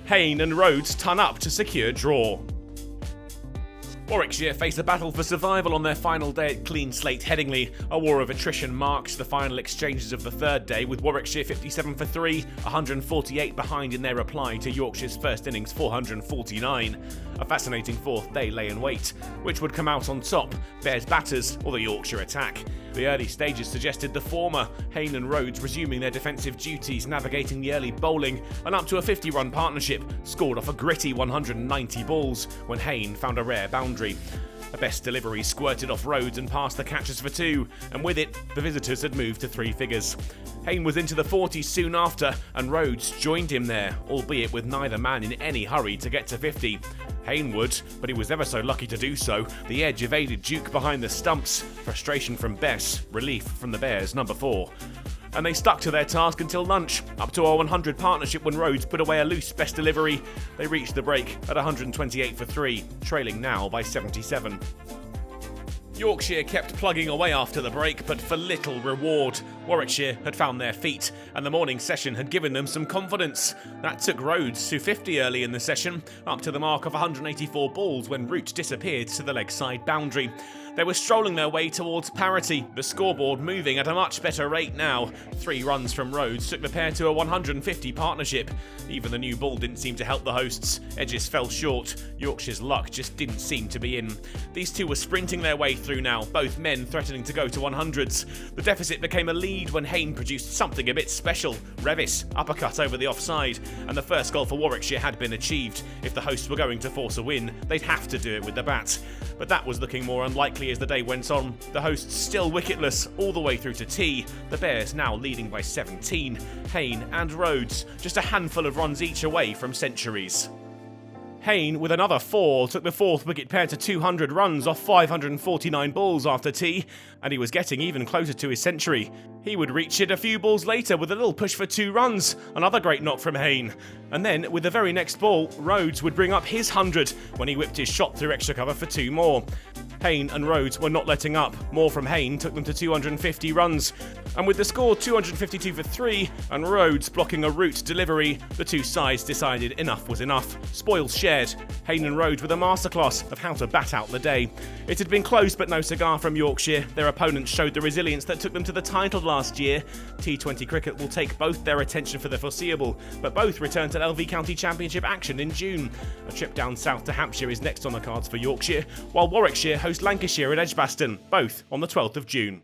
Hain and Rhodes ton up to secure draw. Warwickshire face a battle for survival on their final day at clean slate Headingley. A war of attrition marks the final exchanges of the third day, with Warwickshire 57 for 3, 148 behind in their reply to Yorkshire's first innings 449. A fascinating fourth day lay in wait. Which would come out on top, Bears batters or the Yorkshire attack? The early stages suggested the former, Hain and Rhodes resuming their defensive duties, navigating the early bowling, and up to a 50-run partnership scored off a gritty 190 balls when Hain found a rare boundary. A best delivery squirted off Rhodes and past the catchers for 2, and with it, the visitors had moved to 3 figures. Hain was into the 40s soon after, and Rhodes joined him there, albeit with neither man in any hurry to get to 50. Hain would, but he was ever so lucky to do so. The edge evaded Duke behind the stumps, frustration from Bess, relief from the Bears' number 4. And they stuck to their task until lunch, up to a 100 partnership when Rhodes put away a loose best delivery. They reached the break at 128 for 3, trailing now by 77. Yorkshire kept plugging away after the break, but for little reward. Warwickshire had found their feet, and the morning session had given them some confidence. That took Rhodes to 50 early in the session, up to the mark of 184 balls when Root disappeared to the leg side boundary. They were strolling their way towards parity, the scoreboard moving at a much better rate now. 3 runs from Rhodes took the pair to a 150 partnership. Even the new ball didn't seem to help the hosts. Edges fell short. Yorkshire's luck just didn't seem to be in. These two were sprinting their way through now, both men threatening to go to 100s. The deficit became a lead when Hain produced something a bit special. Revis uppercut over the offside, and the first goal for Warwickshire had been achieved. If the hosts were going to force a win, they'd have to do it with the bat. But that was looking more unlikely as the day went on. The hosts still wicketless all the way through to tea. The Bears now leading by 17. Hain and Rhodes just a handful of runs each away from centuries. Hain, with another 4, took the fourth wicket pair to 200 runs off 549 balls after tea, and he was getting even closer to his century. He would reach it a few balls later with a little push for 2 runs, another great knock from Hain. And then, with the very next ball, Rhodes would bring up his 100 when he whipped his shot through extra cover for 2 more. Hain and Rhodes were not letting up. More from Hain took them to 250 runs. And with the score 252 for 3 and Rhodes blocking a Root delivery, the two sides decided enough was enough. Spoils shared. Hain and Rhodes with a masterclass of how to bat out the day. It had been close but no cigar from Yorkshire. Their opponents showed the resilience that took them to the title last year. T20 cricket will take both their attention for the foreseeable, but both return to LV County Championship action in June. A trip down south to Hampshire is next on the cards for Yorkshire, while Warwickshire host Lancashire at Edgbaston, both on the 12th of June.